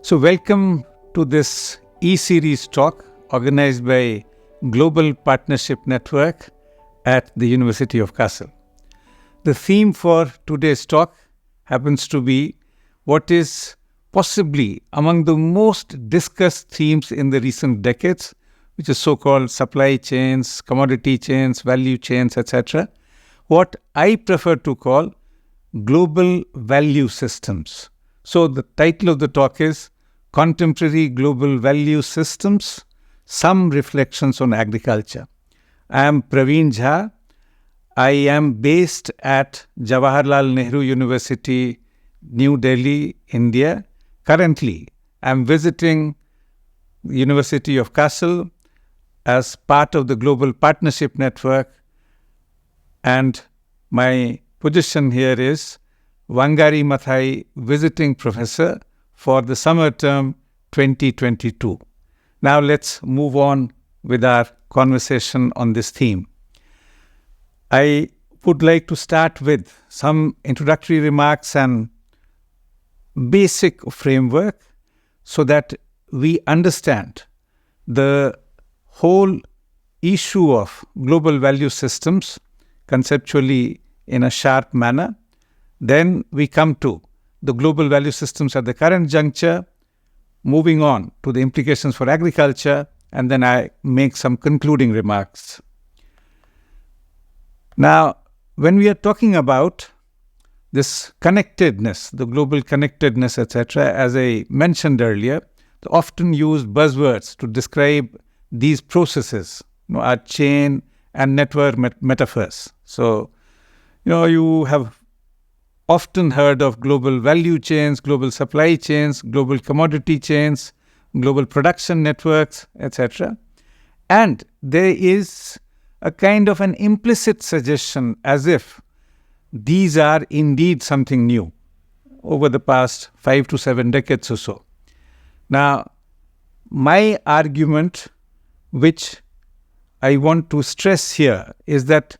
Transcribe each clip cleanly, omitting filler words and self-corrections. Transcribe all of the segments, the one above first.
So welcome to this E-Series talk organized by Global Partnership Network at the University of Kassel. The theme for today's talk happens to be what is possibly among the most discussed themes in the recent decades, which is so-called supply chains, commodity chains, value chains, etc. What I prefer to call global value systems. So the title of the talk is Contemporary Global Value Systems, Some Reflections on Agriculture. I am Praveen Jha. I am based at Jawaharlal Nehru University, New Delhi, India. Currently, I am visiting the University of Kassel as part of the Global Partnership Network, and my position here is Wangari Maathai Visiting Professor for the summer term 2022. Now let's move on with our conversation on this theme. I would like to start with some introductory remarks and basic framework so that we understand the whole issue of global value systems conceptually in a sharp manner. Then we come to the global value systems at the current juncture, moving on to the implications for agriculture, and then I make some concluding remarks. Now, when we are talking about this connectedness, the global connectedness, etc., as I mentioned earlier, the often used buzzwords to describe these processes are chain and network metaphors. So, you have often heard of global value chains, global supply chains, global commodity chains, global production networks, etc. And there is a kind of an implicit suggestion as if these are indeed something new over the past 5 to 7 decades or so. Now, my argument, which I want to stress here, is that,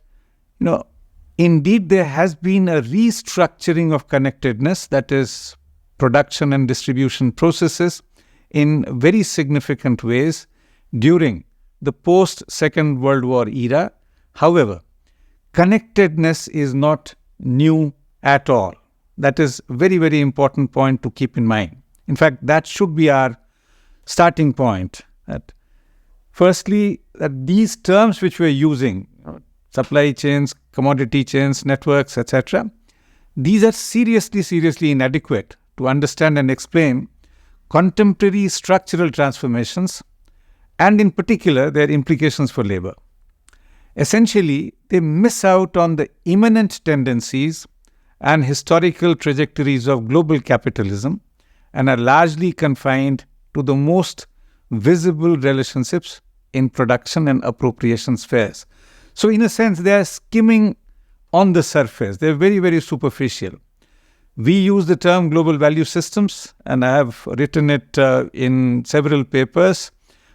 indeed, there has been a restructuring of connectedness, that is, production and distribution processes, in very significant ways during the post-Second World War era. However, connectedness is not new at all. That is a very, very important point to keep in mind. In fact, that should be our starting point. Firstly, that these terms which we're using, supply chains, commodity chains, networks, etc., these are seriously inadequate to understand and explain contemporary structural transformations, and in particular, their implications for labor. Essentially, they miss out on the immanent tendencies and historical trajectories of global capitalism and are largely confined to the most visible relationships in production and appropriation spheres. So in a sense, they are skimming on the surface. They're very, very superficial. We use the term global value systems, and I have written it in several papers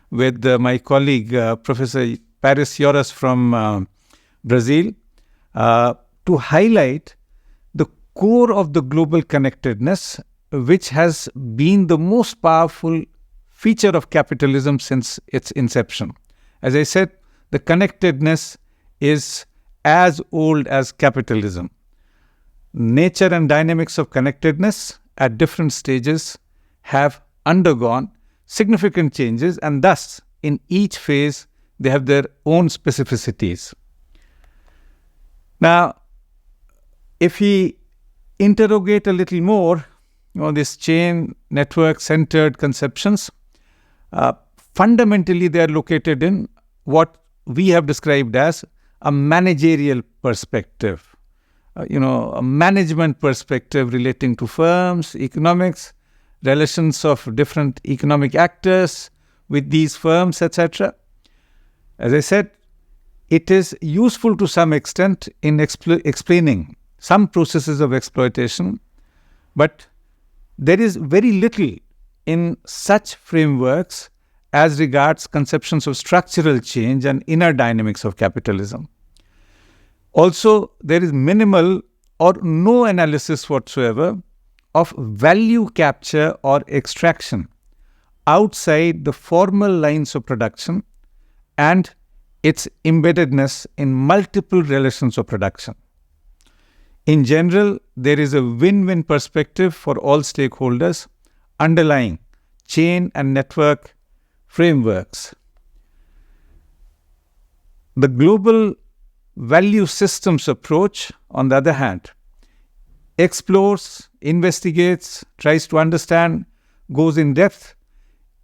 with my colleague, Professor Paris Yoras from Brazil, to highlight the core of the global connectedness, which has been the most powerful feature of capitalism since its inception. As I said, the connectedness is as old as capitalism. Nature and dynamics of connectedness at different stages have undergone significant changes, and thus in each phase they have their own specificities. Now, if we interrogate a little more on this chain network centered conceptions, fundamentally they are located in what we have described as a managerial perspective, a management perspective relating to firms, economics, relations of different economic actors with these firms, etc. As I said, it is useful to some extent in explaining some processes of exploitation, but there is very little in such frameworks as regards conceptions of structural change and inner dynamics of capitalism. Also, there is minimal or no analysis whatsoever of value capture or extraction outside the formal lines of production and its embeddedness in multiple relations of production. In general, there is a win-win perspective for all stakeholders underlying chain and network frameworks. The global value systems approach, on the other hand, explores, investigates, tries to understand, goes in depth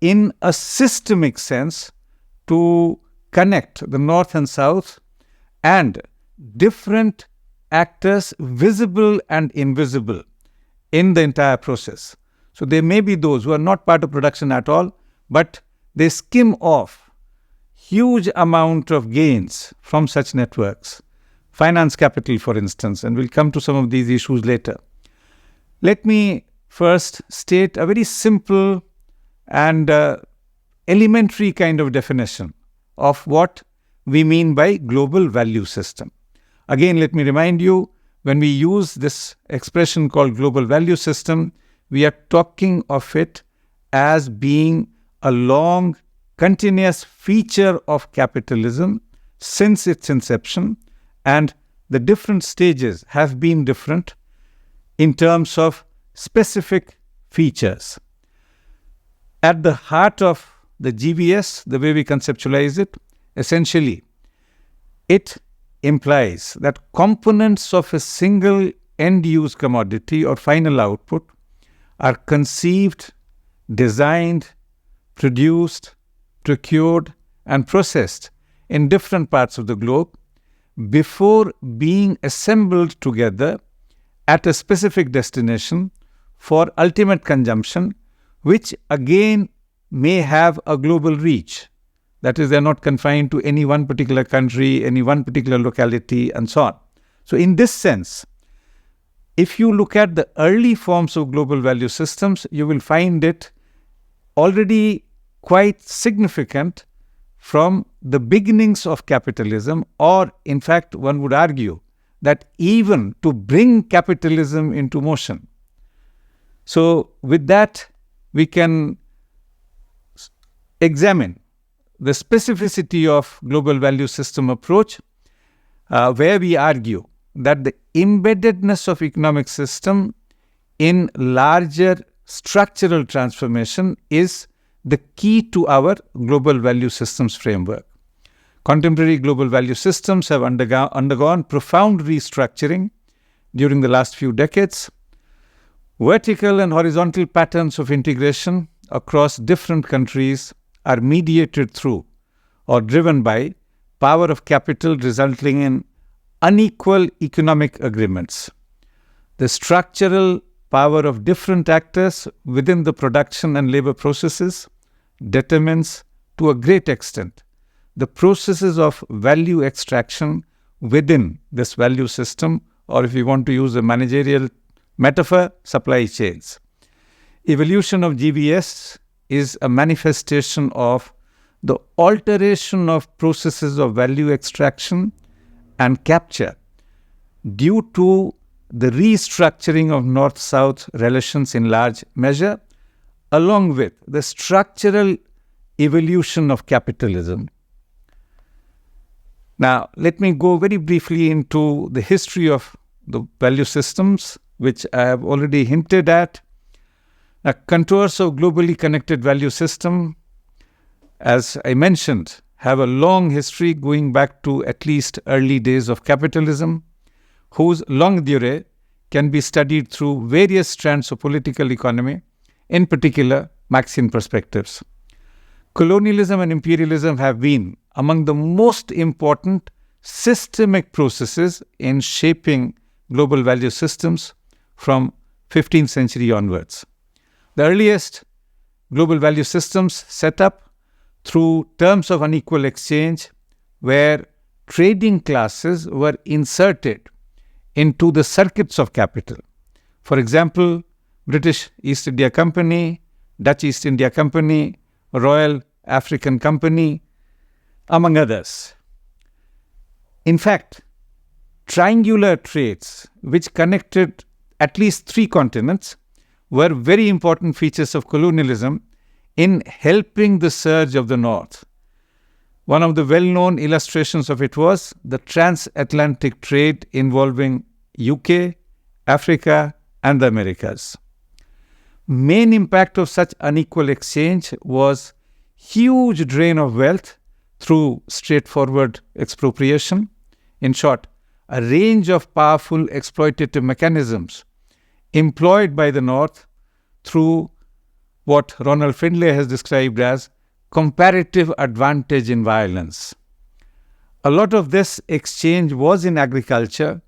in a systemic sense to connect the North and South and different actors, visible and invisible, in the entire process. So there may be those who are not part of production at all, but they skim off huge amount of gains from such networks. Finance capital, for instance, and we'll come to some of these issues later. Let me first state a very simple and elementary kind of definition of what we mean by global value system. Again, let me remind you, when we use this expression called global value system, we are talking of it as being a long, continuous feature of capitalism since its inception, and the different stages have been different in terms of specific features. At the heart of the GVS, the way we conceptualize it, essentially, it implies that components of a single end-use commodity or final output are conceived, designed, produced, procured, and processed in different parts of the globe before being assembled together at a specific destination for ultimate consumption, which again may have a global reach. That is, they're not confined to any one particular country, any one particular locality, and so on. So in this sense, if you look at the early forms of global value systems, you will find it already quite significant from the beginnings of capitalism, or in fact, one would argue that even to bring capitalism into motion. So with that, we can examine the specificity of global value system approach, where we argue that the embeddedness of economic system in larger structural transformation is the key to our global value systems framework. Contemporary global value systems have undergone profound restructuring during the last few decades. Vertical and horizontal patterns of integration across different countries are mediated through or driven by power of capital, resulting in unequal economic agreements. The structural power of different actors within the production and labor processes determines, to a great extent, the processes of value extraction within this value system, or if you want to use a managerial metaphor, supply chains. Evolution of GVS is a manifestation of the alteration of processes of value extraction and capture due to the restructuring of North-South relations in large measure, along with the structural evolution of capitalism. Now, let me go very briefly into the history of the value systems, which I have already hinted at. Now, contours of globally connected value system, as I mentioned, have a long history going back to at least early days of capitalism, whose longue durée can be studied through various strands of political economy, in particular Marxian perspectives. Colonialism and imperialism have been among the most important systemic processes in shaping global value systems from 15th century onwards. The earliest global value systems set up through terms of unequal exchange, where trading classes were inserted into the circuits of capital. For example, British East India Company, Dutch East India Company, Royal African Company, among others. In fact, triangular trades which connected at least 3 continents were very important features of colonialism in helping the surge of the North. One of the well-known illustrations of it was the transatlantic trade involving UK, Africa, and the Americas. Main impact of such unequal exchange was huge drain of wealth through straightforward expropriation. In short, a range of powerful exploitative mechanisms employed by the North through what Ronald Findlay has described as comparative advantage in violence. A lot of this exchange was in agriculture,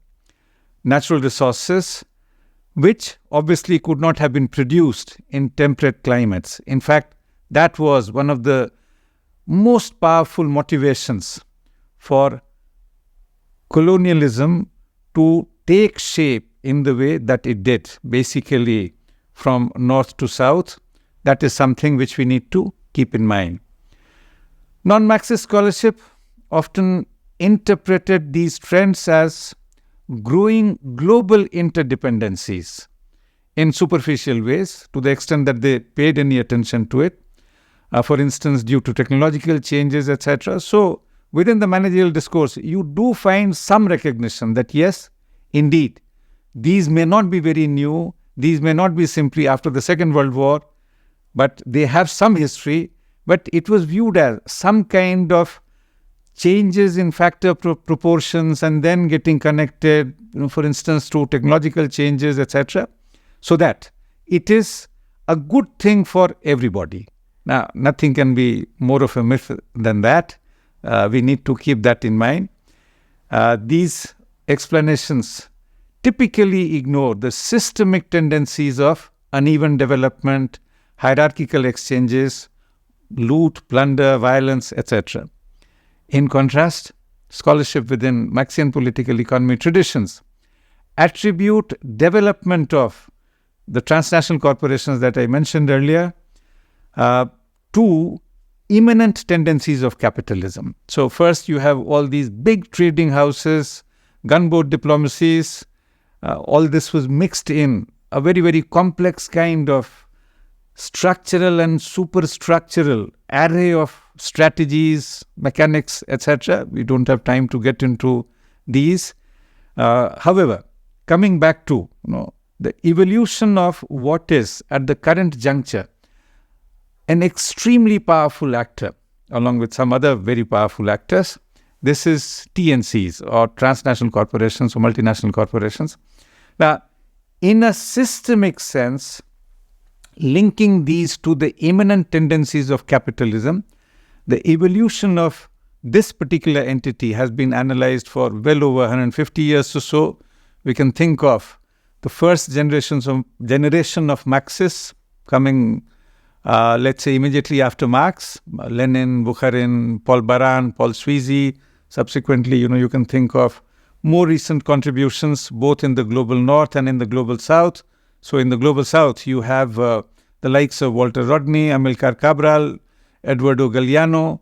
natural resources, which obviously could not have been produced in temperate climates. In fact, that was one of the most powerful motivations for colonialism to take shape in the way that it did, basically from north to south. That is something which we need to keep in mind. Non-Marxist scholarship often interpreted these trends as growing global interdependencies in superficial ways, to the extent that they paid any attention to it, for instance, due to technological changes, etc. So, within the managerial discourse, you do find some recognition that yes, indeed, these may not be very new, these may not be simply after the Second World War, but they have some history, but it was viewed as some kind of changes in factor proportions and then getting connected, for instance, to technological changes, etc., so that it is a good thing for everybody. Now, nothing can be more of a myth than that. We need to keep that in mind. These explanations typically ignore the systemic tendencies of uneven development, hierarchical exchanges, loot, plunder, violence, etc. In contrast, scholarship within Marxian political economy traditions attribute development of the transnational corporations that I mentioned earlier to immanent tendencies of capitalism. So first you have all these big trading houses, gunboat diplomacies, all this was mixed in a very, very complex kind of structural and superstructural array of strategies, mechanics, etc. We don't have time to get into these. However, coming back to the evolution of what is at the current juncture an extremely powerful actor, along with some other very powerful actors, this is TNCs, or transnational corporations or multinational corporations. Now, in a systemic sense, linking these to the immanent tendencies of capitalism, the evolution of this particular entity has been analyzed for well over 150 years or so. We can think of the first generation of Marxists coming, let's say, immediately after Marx, Lenin, Bukharin, Paul Baran, Paul Sweezy. Subsequently, you can think of more recent contributions both in the global north and in the global south. So in the global south, you have the likes of Walter Rodney, Amilcar Cabral, Eduardo Galeano,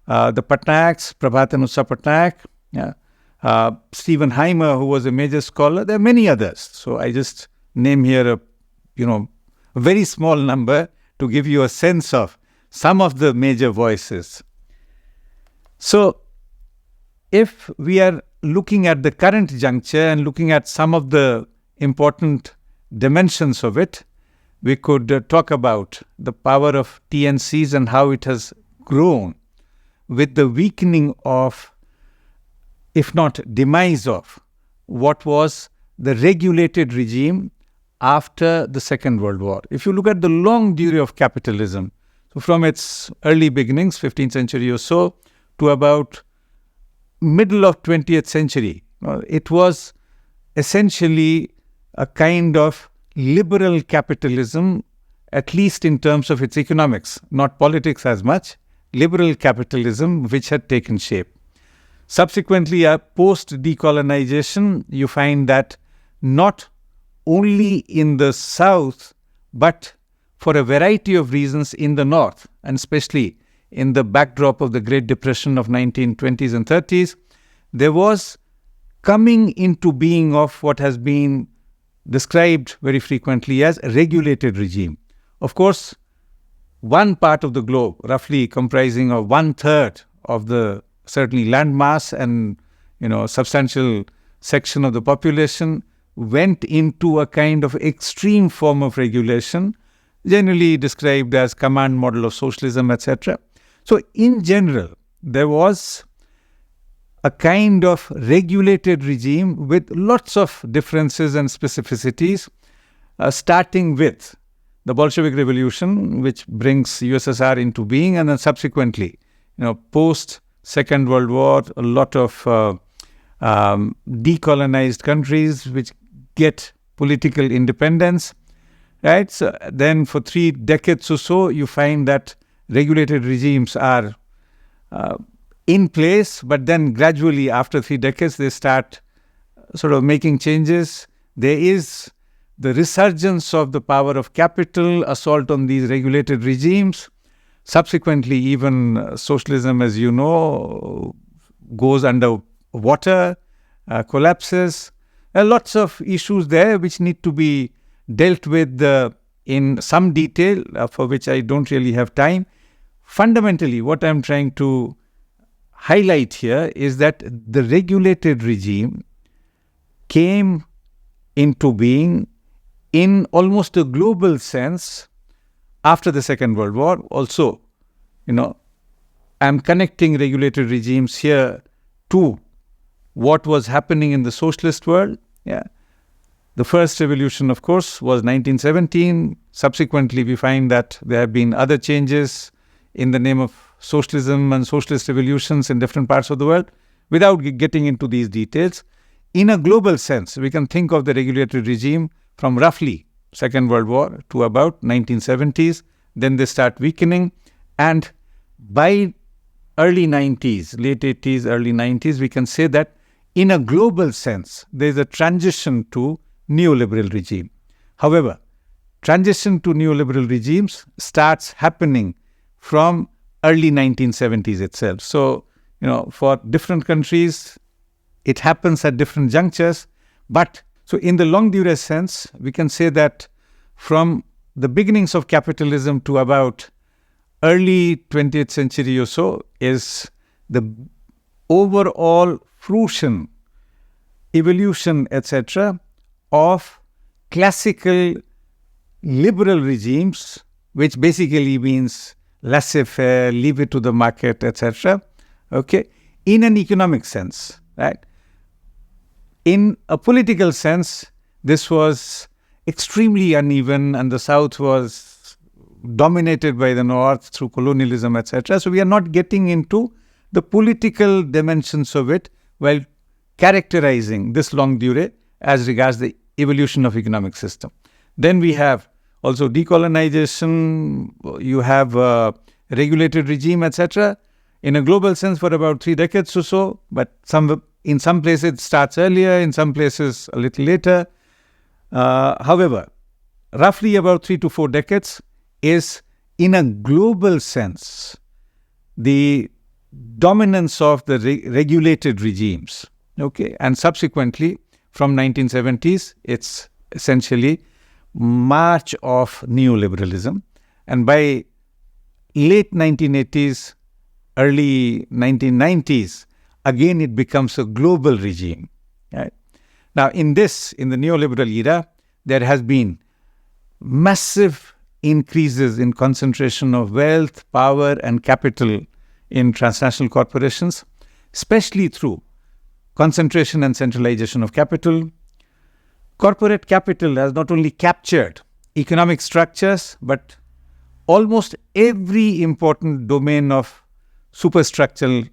the Patnaiks, Prabhat and Usha Patnaik, Stephen Heimer, who was a major scholar. There are many others. So I just name here a very small number to give you a sense of some of the major voices. So if we are looking at the current juncture and looking at some of the important dimensions of it, we could talk about the power of TNCs and how it has grown with the weakening of, if not demise of, what was the regulated regime after the Second World War. If you look at the long durée of capitalism, so from its early beginnings, 15th century or so, to about middle of 20th century, it was essentially a kind of liberal capitalism, at least in terms of its economics, not politics as much, liberal capitalism which had taken shape. Subsequently, post-decolonization, you find that not only in the south, but for a variety of reasons in the north, and especially in the backdrop of the Great Depression of 1920s and 30s, there was coming into being of what has been described very frequently as a regulated regime. Of course, one part of the globe, roughly comprising of 1/3 of the certainly land mass and substantial section of the population, went into a kind of extreme form of regulation, generally described as command model of socialism, etc. So in general, there was a kind of regulated regime with lots of differences and specificities, starting with the Bolshevik Revolution, which brings USSR into being, and then subsequently, post Second World War, a lot of decolonized countries which get political independence, right? So then for 3 decades or so, you find that regulated regimes are in place, but then gradually after 3 decades, they start sort of making changes. There is the resurgence of the power of capital, assault on these regulated regimes. Subsequently, even socialism, as you know, goes under water, collapses. There are lots of issues there which need to be dealt with in some detail, for which I don't really have time. Fundamentally, what I'm trying to highlight here is that the regulated regime came into being in almost a global sense after the Second World War. Also, I'm connecting regulated regimes here to what was happening in the socialist world. Yeah. The first revolution, of course, was 1917. Subsequently, we find that there have been other changes in the name of socialism and socialist revolutions in different parts of the world. Without getting into these details, in a global sense, we can think of the regulated regime from roughly Second World War to about 1970s. Then they start weakening. And by early 90s, late 80s, early 90s, we can say that in a global sense, there's a transition to neoliberal regime. However, transition to neoliberal regimes starts happening from early 1970s itself. So, for different countries, it happens at different junctures. But so in the longue durée sense, we can say that from the beginnings of capitalism to about early 20th century or so is the overall fruition, evolution, etc., of classical liberal regimes, which basically means laissez-faire, leave it to the market, etc., okay, in an economic sense, right? In a political sense, this was extremely uneven, and the South was dominated by the North through colonialism, etc. So we are not getting into the political dimensions of it while characterizing this longue durée as regards the evolution of economic system. Then we have also decolonization, you have a regulated regime, etc. in a global sense for about 3 decades or so, but in some places it starts earlier, in some places a little later. However, roughly about 3 to 4 decades is, in a global sense, the dominance of the regulated regimes. Okay, and subsequently, from 1970s, it's essentially march of neoliberalism. And by late 1980s, early 1990s, again it becomes a global regime. Right? Now, in the neoliberal era, there has been massive increases in concentration of wealth, power, and capital in transnational corporations, especially through concentration and centralization of capital. Corporate capital has not only captured economic structures, but almost every important domain of superstructure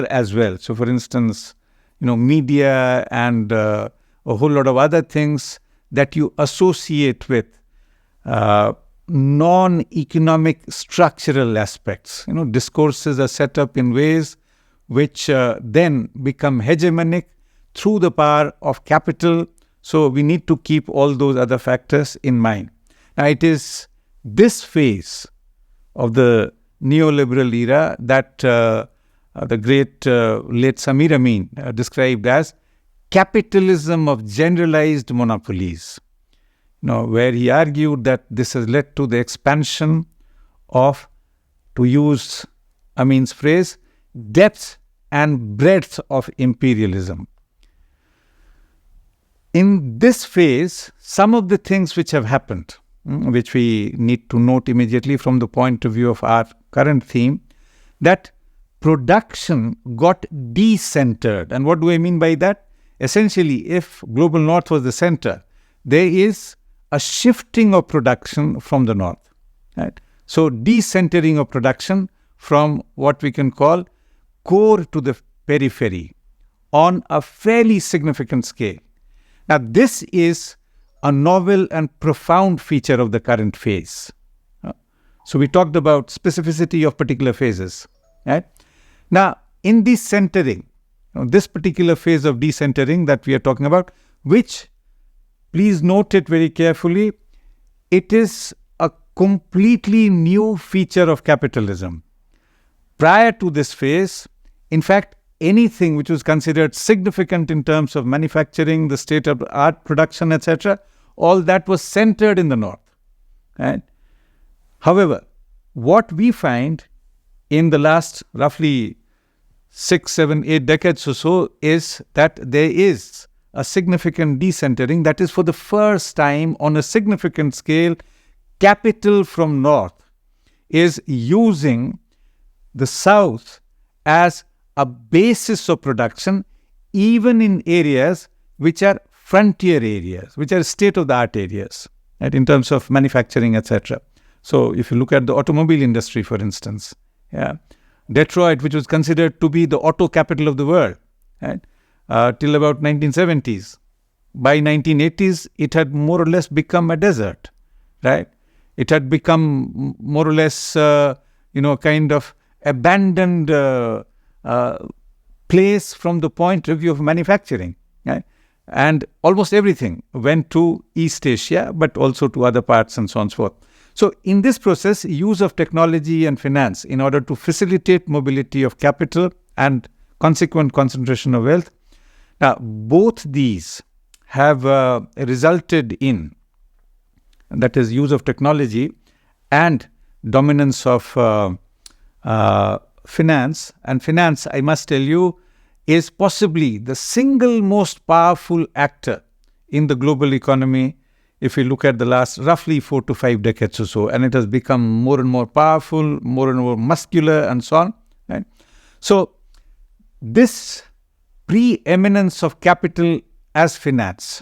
as well. So, for instance, media and a whole lot of other things that you associate with non-economic structural aspects. Discourses are set up in ways which then become hegemonic through the power of capital. So we need to keep all those other factors in mind. Now, it is this phase of the neoliberal era that the great late Samir Amin described as capitalism of generalized monopolies, where he argued that this has led to the expansion of, to use Amin's phrase, depth and breadth of imperialism. In this phase, some of the things which have happened, which we need to note immediately from the point of view of our current theme, that production got decentered. And what do I mean by that? Essentially, if Global North was the center, there is a shifting of production from the North. Right? So, decentering of production from what we can call core to the periphery on a fairly significant scale. Now, this is a novel and profound feature of the current phase. So, we talked about specificity of particular phases. Right? Now, in decentering, this particular phase of decentering that we are talking about, which, please note it very carefully, it is a completely new feature of capitalism. Prior to this phase, in fact, anything which was considered significant in terms of manufacturing, the state-of-the-art production, etc., all that was centered in the North. Right? However, what we find in the last roughly 6, 7, 8 decades or so is that there is a significant decentering. That is, for the first time on a significant scale, capital from North is using the South as a basis of production, even in areas which are frontier areas, which are state-of-the-art areas, right, in terms of manufacturing, etc. So, if you look at the automobile industry, for instance, Detroit, which was considered to be the auto capital of the world, right, till about 1970s. By 1980s, it had more or less become a desert, right? It had become more or less, kind of abandoned place from the point of view of manufacturing, right? And almost everything went to East Asia, but also to other parts and so on and so forth. So, in this process, use of technology and finance in order to facilitate mobility of capital and consequent concentration of wealth. Now, both these have resulted in, that is, use of technology and dominance of finance. And finance, I must tell you, is possibly the single most powerful actor in the global economy if we look at the last roughly 4 to 5 decades or so. And it has become more and more powerful, more and more muscular, and so on. Right? So, this preeminence of capital as finance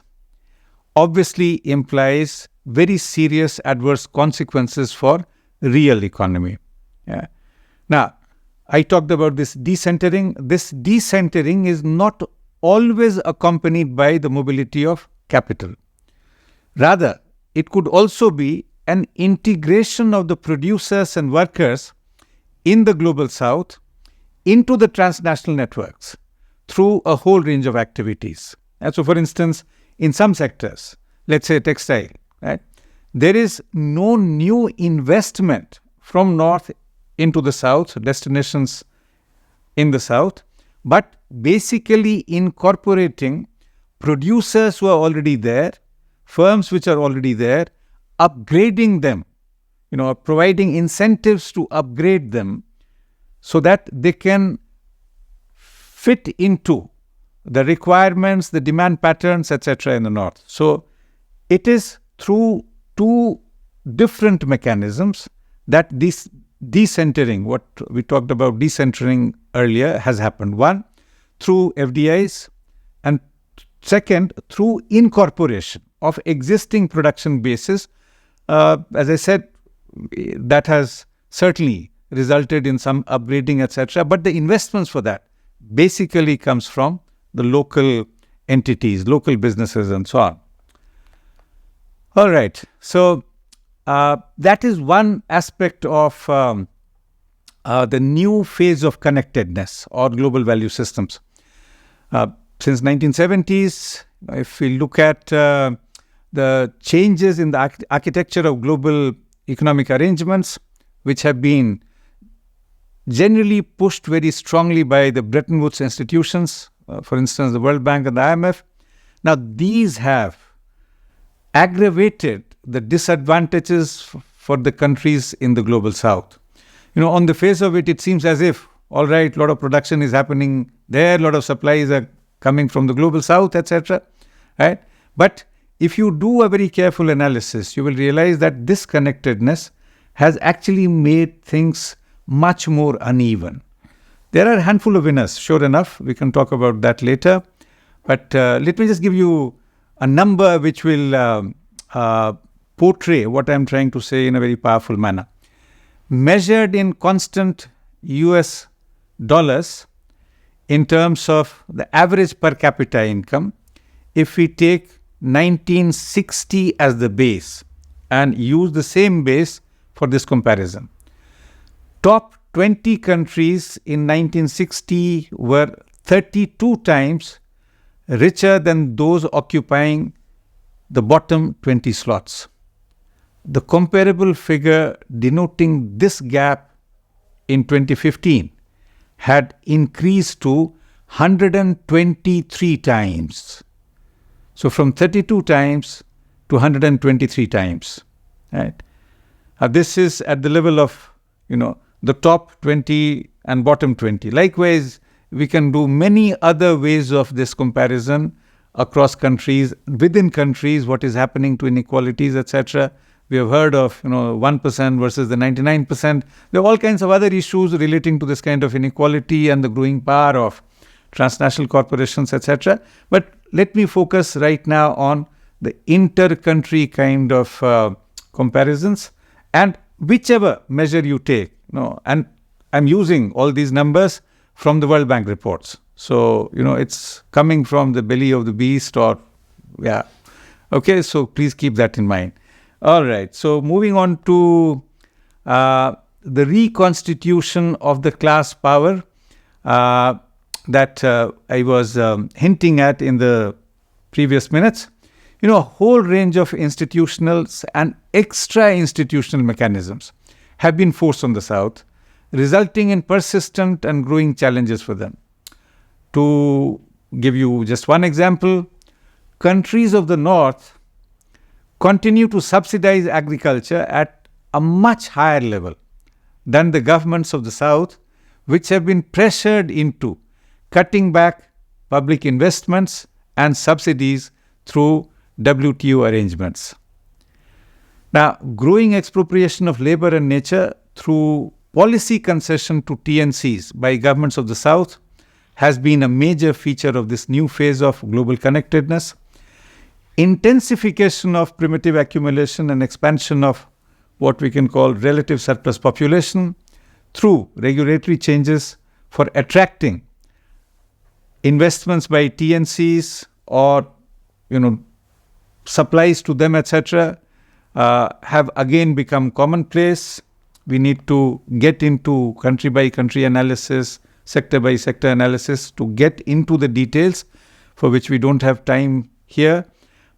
obviously implies very serious adverse consequences for real economy. Yeah. Now, I talked about this decentering. This decentering is not always accompanied by the mobility of capital. Rather, it could also be an integration of the producers and workers in the global south into the transnational networks through a whole range of activities. And so, for instance, in some sectors, let's say textile, right, there is no new investment from north into the south, destinations in the south, but basically incorporating producers who are already there, firms which are already there, upgrading them, providing incentives to upgrade them so that they can fit into the requirements, the demand patterns, etc. in the north. So, it is through two different mechanisms that this decentering, what we talked about decentering earlier, has happened. One, through FDIs, and second, through incorporation of existing production bases. As I said, that has certainly resulted in some upgrading, etc. But the investments for that basically comes from the local entities, local businesses, and so on. All right. So, that is one aspect of the new phase of connectedness or global value systems. Since 1970s, if we look at the changes in the architecture of global economic arrangements, which have been generally pushed very strongly by the Bretton Woods institutions, for instance, the World Bank and the IMF. Now, these have aggravated the disadvantages for the countries in the global south. On the face of it, it seems as if, all right, a lot of production is happening there, a lot of supplies are coming from the global south, etc. Right? But if you do a very careful analysis, you will realize that this connectedness has actually made things much more uneven. There are a handful of winners, sure enough. We can talk about that later. But let me just give you a number which will portray what I'm trying to say in a very powerful manner. Measured in constant US dollars in terms of the average per capita income, if we take 1960 as the base and use the same base for this comparison. Top 20 countries in 1960 were 32 times richer than those occupying the bottom 20 slots. The comparable figure denoting this gap in 2015 had increased to 123 times. So from 32 times to 123 times. Right? This is at the level of, the top 20 and bottom 20. Likewise, we can do many other ways of this comparison across countries, within countries, what is happening to inequalities, etc. We have heard of 1% versus the 99%. There are all kinds of other issues relating to this kind of inequality and the growing power of transnational corporations, etc. But let me focus right now on the inter-country kind of comparisons, and whichever measure you take, and I'm using all these numbers from the World Bank reports. So, it's coming from the belly of the beast Okay, so please keep that in mind. All right, so moving on to the reconstitution of the class power that I was hinting at in the previous minutes. A whole range of institutional and extra-institutional mechanisms have been forced on the South, resulting in persistent and growing challenges for them. To give you just one example, countries of the North continue to subsidize agriculture at a much higher level than the governments of the South, which have been pressured into cutting back public investments and subsidies through WTO arrangements. Now, growing expropriation of labor and nature through policy concession to TNCs by governments of the South has been a major feature of this new phase of global connectedness. Intensification of primitive accumulation and expansion of what we can call relative surplus population through regulatory changes for attracting investments by TNCs or, supplies to them, etc., have again become commonplace. We need to get into country-by-country analysis, sector-by-sector analysis to get into the details, for which we don't have time here.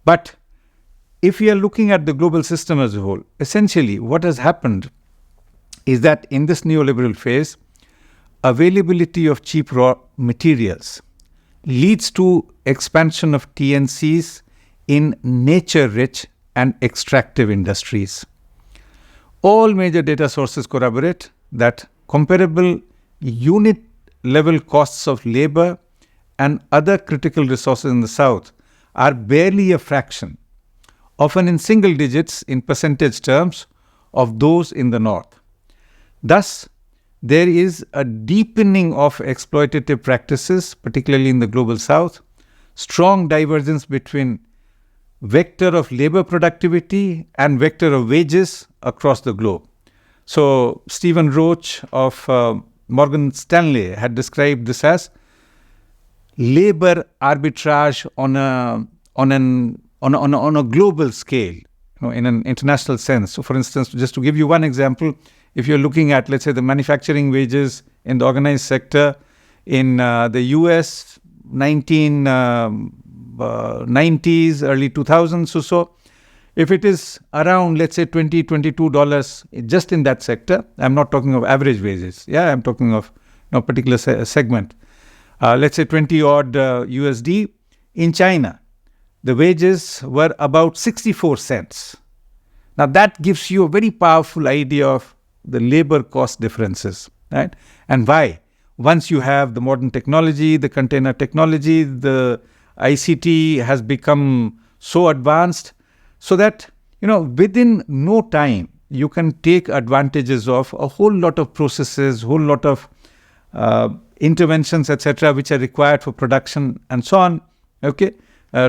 But if we are looking at the global system as a whole, essentially what has happened is that in this neoliberal phase, availability of cheap raw materials leads to expansion of TNCs in nature-rich and extractive industries. All major data sources corroborate that comparable unit-level costs of labor and other critical resources in the South are barely a fraction, often in single digits in percentage terms, of those in the North. Thus, there is a deepening of exploitative practices, particularly in the global South, strong divergence between vector of labor productivity and vector of wages across the globe. So Stephen Roach of Morgan Stanley had described this as labor arbitrage on a global scale, in an international sense. So, for instance, just to give you one example, if you're looking at, let's say, the manufacturing wages in the organized sector in the US, 1990s, early 2000s or so, if it is around, let's say, $20, $22 just in that sector, I'm not talking of average wages. I'm talking of particular segment. let's say 20 odd USD. In China, the wages were about 64 cents. Now that gives you a very powerful idea of the labor cost differences, right? And why? Once you have the modern technology, the container technology, the ICT has become so advanced so that, within no time, you can take advantages of a whole lot of processes, whole lot of interventions, etc., which are required for production and so on. Okay,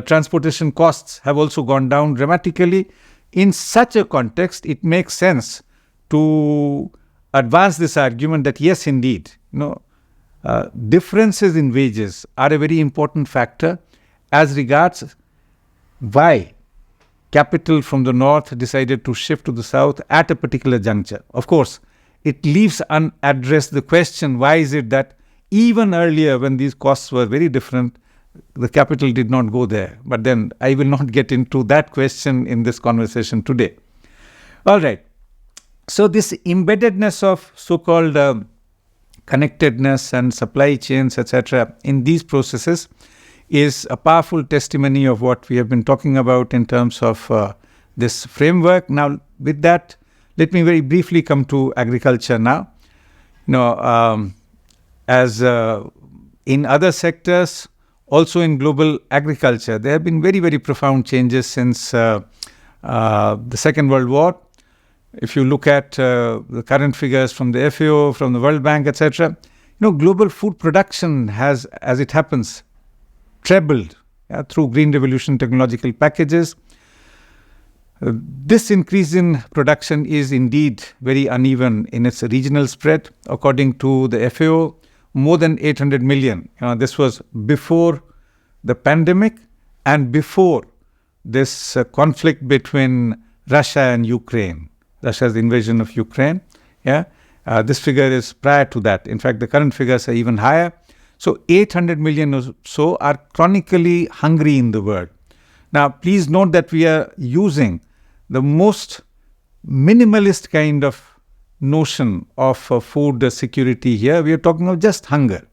transportation costs have also gone down dramatically. In such a context, it makes sense to advance this argument that yes, indeed, differences in wages are a very important factor as regards why capital from the north decided to shift to the south at a particular juncture. Of course, it leaves unaddressed the question, why is it that even earlier when these costs were very different, the capital did not go there? But then I will not get into that question in this conversation today. All right. So this embeddedness of so-called connectedness and supply chains, etc., in these processes is a powerful testimony of what we have been talking about in terms of this framework. Now, with that, let me very briefly come to agriculture now. As in other sectors, also in global agriculture, there have been very, very profound changes since the Second World War. If you look at the current figures from the FAO, from the World Bank, etc., global food production has, as it happens, trebled through Green Revolution technological packages. This increase in production is indeed very uneven in its regional spread. According to the FAO, more than 800 million. This was before the pandemic and before this conflict between Russia and Ukraine, Russia's invasion of Ukraine. This figure is prior to that. In fact, the current figures are even higher. So 800 million or so are chronically hungry in the world. Now, please note that we are using the most minimalist kind of notion of food security here. We are talking of just hunger.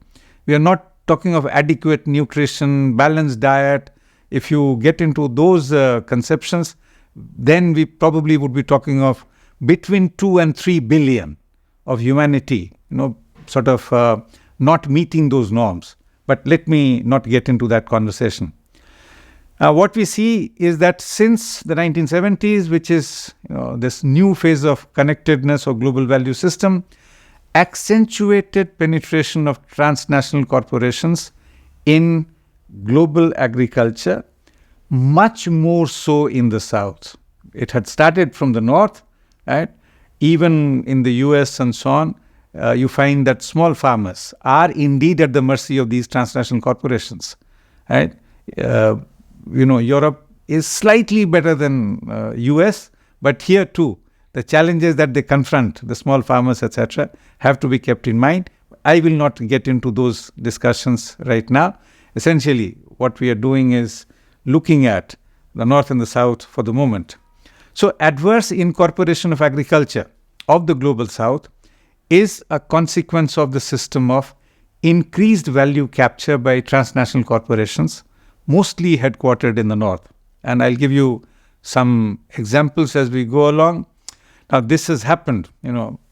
We are not talking of adequate nutrition, balanced diet. If you get into those conceptions, then we probably would be talking of between 2 and 3 billion of humanity, sort of not meeting those norms. But let me not get into that conversation. What we see is that since the 1970s, which is this new phase of connectedness or global value system, accentuated penetration of transnational corporations in global agriculture, much more so in the South. It had started from the North, right? Even in the US and so on, you find that small farmers are indeed at the mercy of these transnational corporations, right? Europe is slightly better than US, but here too, the challenges that they confront, the small farmers, etc., have to be kept in mind. I will not get into those discussions right now. Essentially, what we are doing is looking at the North and the South for the moment. So, adverse incorporation of agriculture of the global South is a consequence of the system of increased value capture by transnational corporations, mostly headquartered in the North. And I'll give you some examples as we go along. Now, this has happened,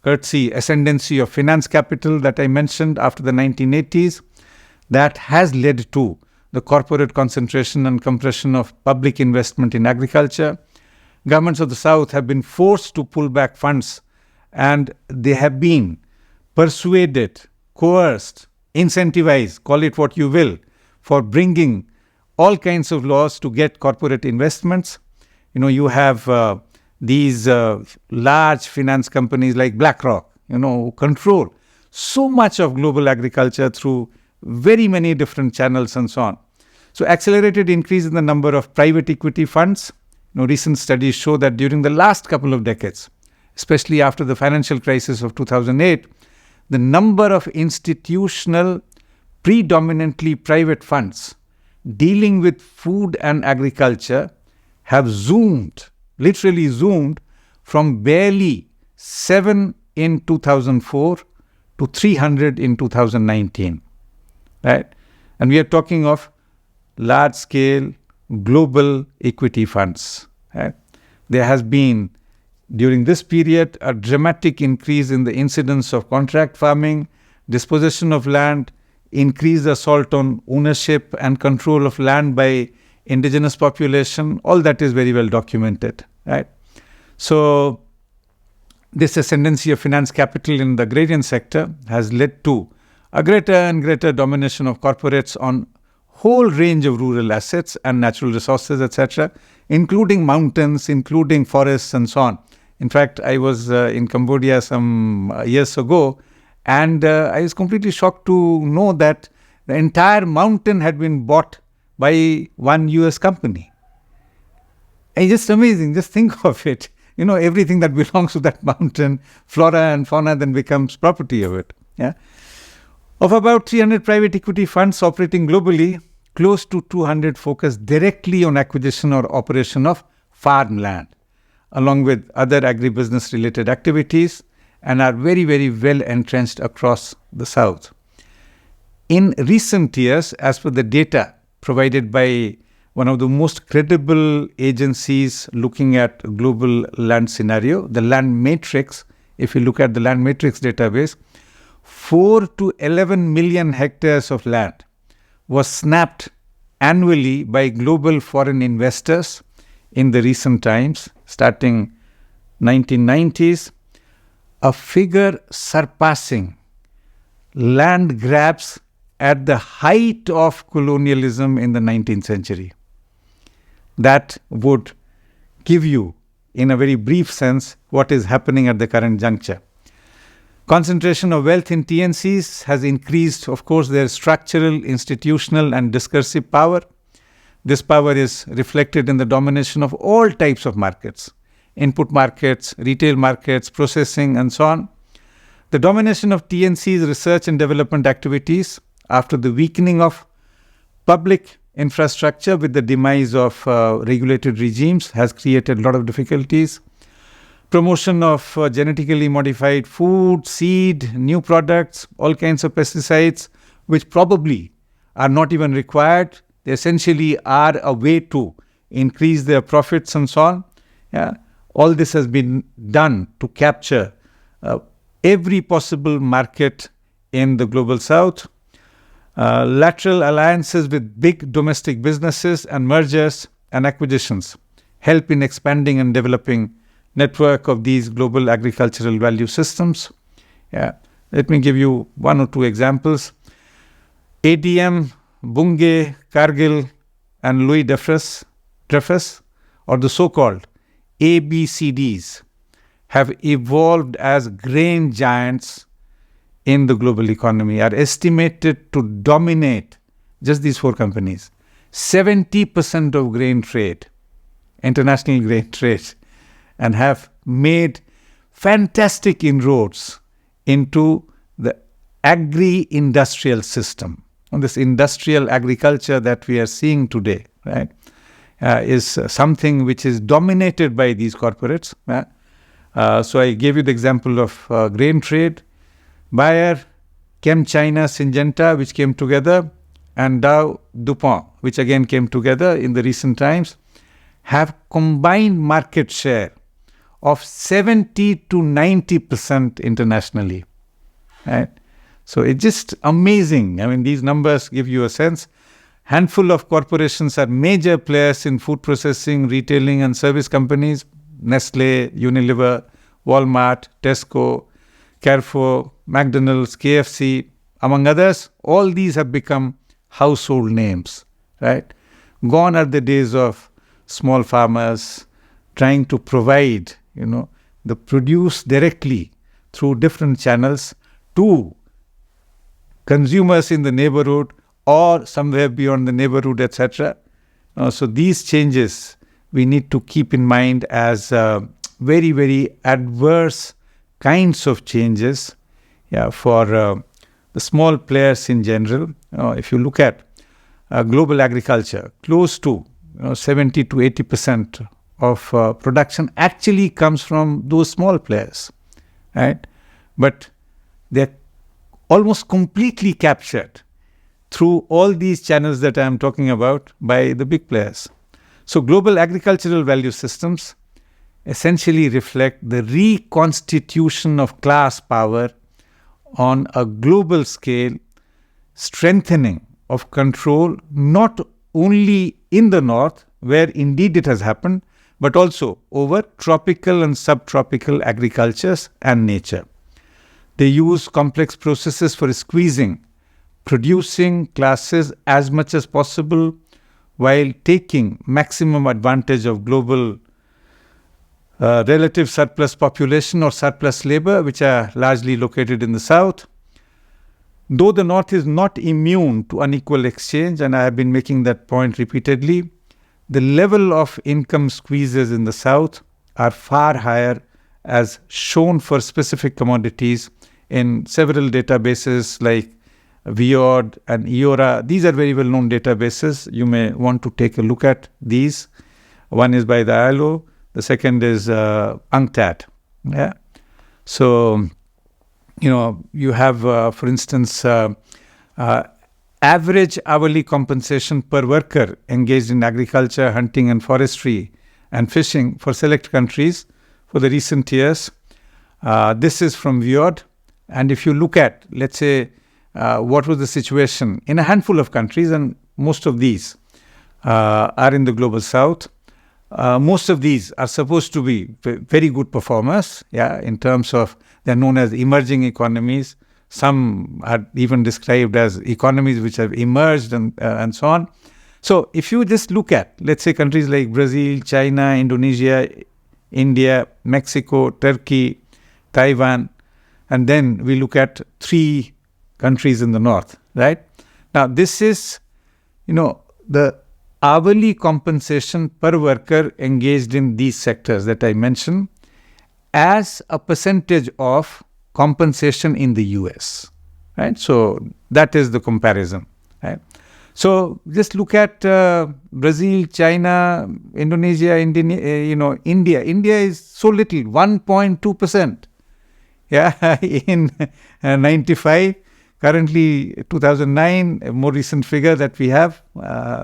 courtesy ascendancy of finance capital that I mentioned after the 1980s. That has led to the corporate concentration and compression of public investment in agriculture. Governments of the South have been forced to pull back funds, and they have been persuaded, coerced, incentivized, call it what you will, for bringing all kinds of laws to get corporate investments. You have these large finance companies like BlackRock, who control so much of global agriculture through very many different channels and so on. So accelerated increase in the number of private equity funds. Recent studies show that during the last couple of decades, especially after the financial crisis of 2008, the number of institutional, predominantly private funds dealing with food and agriculture have literally zoomed from barely 7 in 2004 to 300 in 2019. Right? And we are talking of large-scale global equity funds. Right? There has been, during this period, a dramatic increase in the incidence of contract farming, dispossession of land, increased assault on ownership and control of land by indigenous population. All that is very well documented. Right? So this ascendancy of finance capital in the agrarian sector has led to a greater and greater domination of corporates on whole range of rural assets and natural resources, etc., including mountains, including forests, and so on. In fact, I was in Cambodia some years ago, and I was completely shocked to know that the entire mountain had been bought by one US company. And just amazing, just think of it. Everything that belongs to that mountain, flora and fauna, then becomes property of it. Yeah. Of about 300 private equity funds operating globally, close to 200 focus directly on acquisition or operation of farmland, along with other agribusiness-related activities, and are very, very well entrenched across the South. In recent years, as per the data provided by one of the most credible agencies looking at global land scenario, the Land Matrix, if you look at the Land Matrix database, 4 to 11 million hectares of land was snapped annually by global foreign investors in the recent times, starting 1990s, a figure surpassing land grabs at the height of colonialism in the 19th century. That would give you, in a very brief sense, what is happening at the current juncture. Concentration of wealth in TNCs has increased, of course, their structural, institutional, and discursive power. This power is reflected in the domination of all types of markets, input markets, retail markets, processing, and so on. The domination of TNC's research and development activities after the weakening of public infrastructure with the demise of regulated regimes has created a lot of difficulties. Promotion of genetically modified food, seed, new products, all kinds of pesticides, which probably are not even required. They essentially are a way to increase their profits and so on. Yeah. All this has been done to capture every possible market in the global South. Lateral alliances with big domestic businesses and mergers and acquisitions help in expanding and developing network of these global agricultural value systems. Yeah. Let me give you one or two examples. ADM, Bunge, Cargill, and Louis Dreyfus, or the so-called ABCDs, have evolved as grain giants in the global economy, are estimated to dominate, just these four companies, 70% of grain trade, international grain trade, and have made fantastic inroads into the agri-industrial system. And this industrial agriculture that we are seeing today, right, is something which is dominated by these corporates. So I gave you the example of grain trade. Bayer, ChemChina, Syngenta, which came together, and Dow, DuPont, which again came together in the recent times, have combined market share of 70 to 90% internationally. Right? So it's just amazing. I mean, these numbers give you a sense. Handful of corporations are major players in food processing, retailing, and service companies. Nestle, Unilever, Walmart, Tesco, Carrefour, McDonald's, KFC, among others. All these have become household names, right? Gone are the days of small farmers trying to provide, the produce directly through different channels to consumers in the neighborhood or somewhere beyond the neighborhood, etc. So these changes we need to keep in mind as very, very adverse kinds of changes for the small players in general. If you look at global agriculture, close to 70 to 80% of production actually comes from those small players, right? But they're almost completely captured through all these channels that I am talking about by the big players. So global agricultural value systems essentially reflect the reconstitution of class power on a global scale, strengthening of control not only in the north, where indeed it has happened, but also over tropical and subtropical agricultures and nature. They use complex processes for squeezing producing classes as much as possible while taking maximum advantage of global relative surplus population or surplus labor, which are largely located in the south. Though the north is not immune to unequal exchange, and I have been making that point repeatedly, the level of income squeezes in the south are far higher, as shown for specific commodities in several databases like Viord and Eora. These are very well-known databases. You may want to take a look at these. One is by the ILO. The second is UNCTAD. Yeah. So, you have, for instance, average hourly compensation per worker engaged in agriculture, hunting and forestry and fishing for select countries for the recent years. This is from Viord. And if you look at, let's say, what was the situation in a handful of countries, and most of these are in the global south. Most of these are supposed to be very good performers, in terms of they're known as emerging economies. Some are even described as economies which have emerged and so on. So if you just look at, let's say, countries like Brazil, China, Indonesia, India, Mexico, Turkey, Taiwan, and then we look at 3 countries in the north, right? Now, this is, the hourly compensation per worker engaged in these sectors that I mentioned as a percentage of compensation in the US, right? So that is the comparison, right? So just look at Brazil, China, Indonesia, India. India is so little, 1.2%. In 95. Currently, 2009, a more recent figure that we have.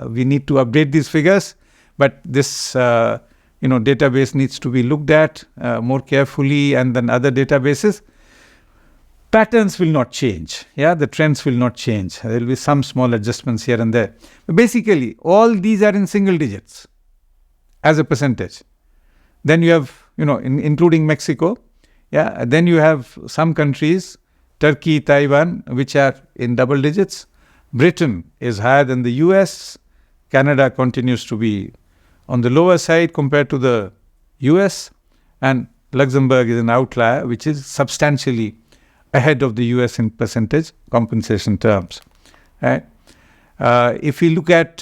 We need to update these figures, but this database needs to be looked at more carefully, and then other databases. Patterns will not change. The trends will not change. There will be some small adjustments here and there. But basically, all these are in single digits as a percentage. Then you have, including Mexico. Then you have some countries, Turkey, Taiwan, which are in double digits. Britain is higher than the US. Canada continues to be on the lower side compared to the US. And Luxembourg is an outlier, which is substantially ahead of the US in percentage compensation terms. Right? If we look at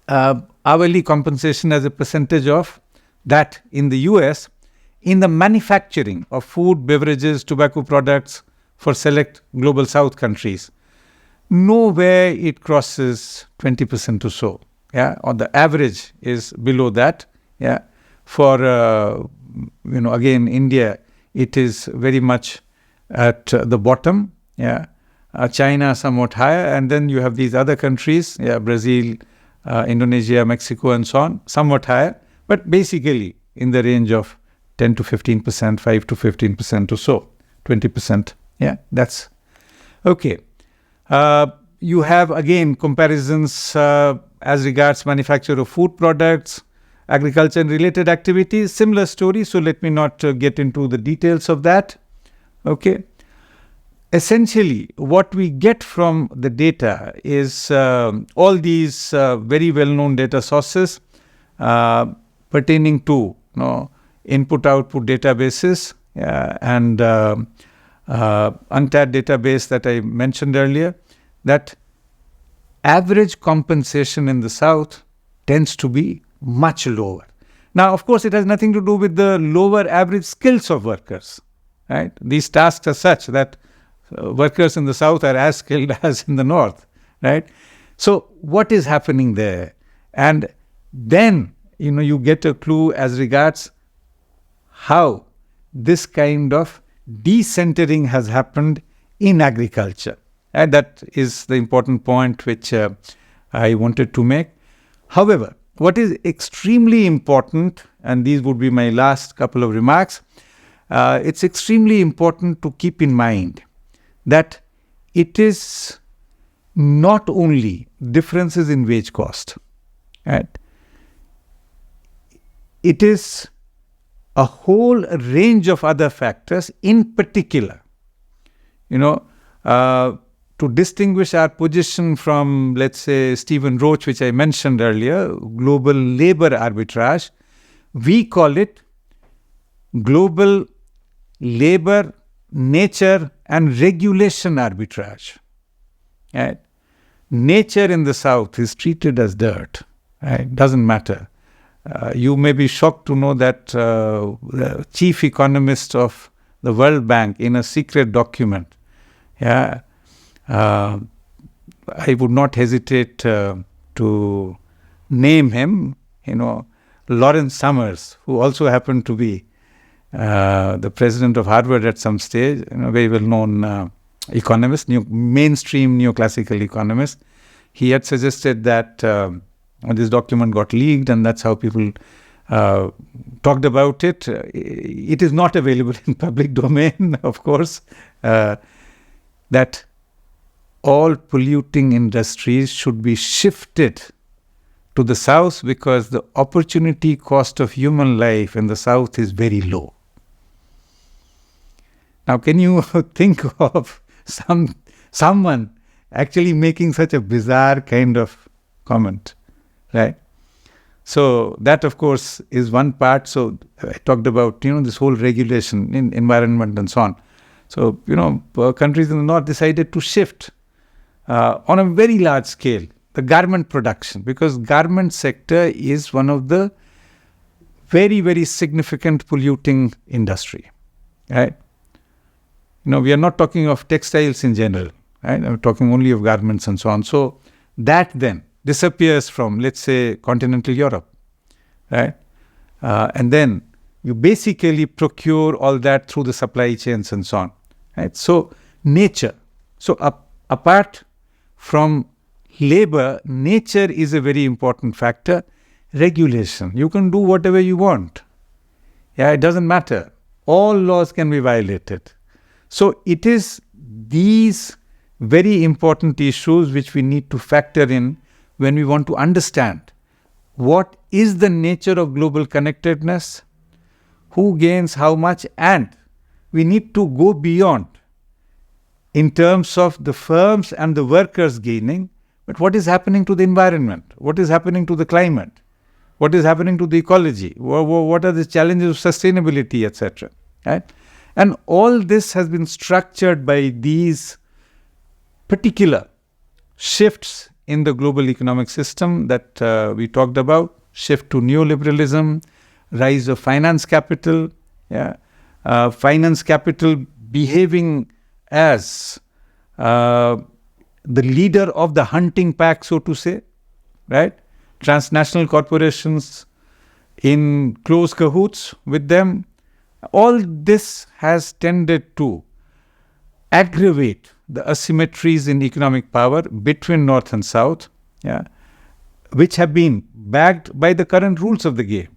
hourly compensation as a percentage of that in the US, in the manufacturing of food, beverages, tobacco products for select global south countries, nowhere it crosses 20% or so. Or the average is below that. For, again, India, it is very much at the bottom. China somewhat higher. And then you have these other countries, Brazil, Indonesia, Mexico, and so on, somewhat higher. But basically in the range of 10 to 15%, 5 to 15% or so, 20%. That's okay. You have, again, comparisons as regards manufacture of food products, agriculture and related activities. Similar story, so let me not get into the details of that. Okay. Essentially, what we get from the data is all these very well-known data sources pertaining to input-output databases and UNCTAD database that I mentioned earlier, that average compensation in the south tends to be much lower. Now, of course, it has nothing to do with the lower average skills of workers. Right? These tasks are such that workers in the south are as skilled as in the north. Right? So what is happening there? And then, you get a clue as regards how this kind of decentering has happened in agriculture. And that is the important point which I wanted to make. However, what is extremely important, and these would be my last couple of remarks, it's extremely important to keep in mind that it is not only differences in wage cost, right? It is a whole range of other factors, in particular, to distinguish our position from, let's say, Stephen Roach, which I mentioned earlier, global labor arbitrage. We call it global labor, nature, and regulation arbitrage. Right? Nature in the South is treated as dirt. Right? Doesn't matter. You may be shocked to know that the chief economist of the World Bank, in a secret document, I would not hesitate to name him, Lawrence Summers, who also happened to be the president of Harvard at some stage, very well-known economist, mainstream neoclassical economist. He had suggested that this document got leaked, and that's how people talked about it. It is not available in public domain, of course, that all polluting industries should be shifted to the South because the opportunity cost of human life in the South is very low. Now, can you think of someone actually making such a bizarre kind of comment, right? So that, of course, is one part. So I talked about, this whole regulation in environment and so on. So, countries in the North decided to shift on a very large scale the garment production, because garment sector is one of the very, very significant polluting industry, right? We are not talking of textiles in general, right? I'm talking only of garments and so on. So that then disappears from, let's say, continental Europe, right? And then you basically procure all that through the supply chains and so on, right? So nature. So apart from labor, nature is a very important factor. Regulation. You can do whatever you want. It doesn't matter. All laws can be violated. So it is these very important issues which we need to factor in when we want to understand what is the nature of global connectedness, who gains how much, and we need to go beyond in terms of the firms and the workers gaining, but what is happening to the environment? What is happening to the climate? What is happening to the ecology? What are the challenges of sustainability, etc.? Right? And all this has been structured by these particular shifts in the global economic system that we talked about, shift to neoliberalism, rise of finance capital, finance capital behaving as the leader of the hunting pack, so to say, right? Transnational corporations in close cahoots with them. All this has tended to aggravate the asymmetries in economic power between North and South, which have been backed by the current rules of the game,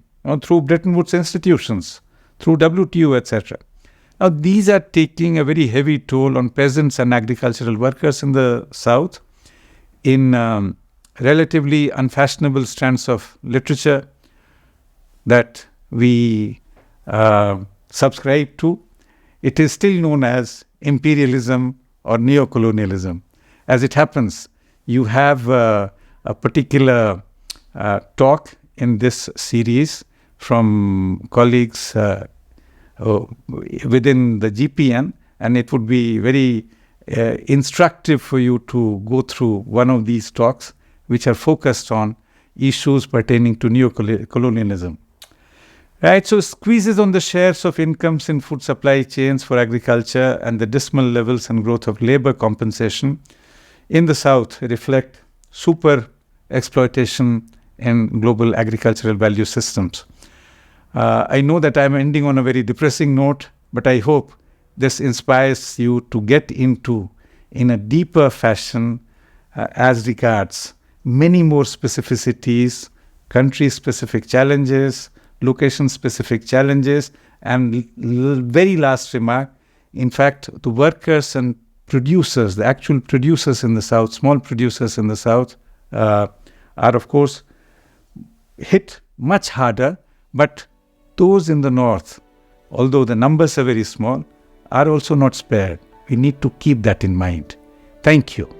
through Bretton Woods institutions, through WTO, etc. Now, these are taking a very heavy toll on peasants and agricultural workers in the South in relatively unfashionable strands of literature that we subscribe to. It is still known as imperialism or neocolonialism. As it happens, you have a particular talk in this series from colleagues within the GPN, and it would be very instructive for you to go through one of these talks, which are focused on issues pertaining to neocolonialism. Right, so squeezes on the shares of incomes in food supply chains for agriculture and the dismal levels and growth of labor compensation in the South reflect super exploitation in global agricultural value systems. I know that I'm ending on a very depressing note, but I hope this inspires you to get into in a deeper fashion as regards many more specificities, country-specific challenges, location-specific challenges, and very last remark, in fact, the workers and producers, the actual producers in the South, small producers in the South, are of course hit much harder, but those in the North, although the numbers are very small, are also not spared. We need to keep that in mind. Thank you.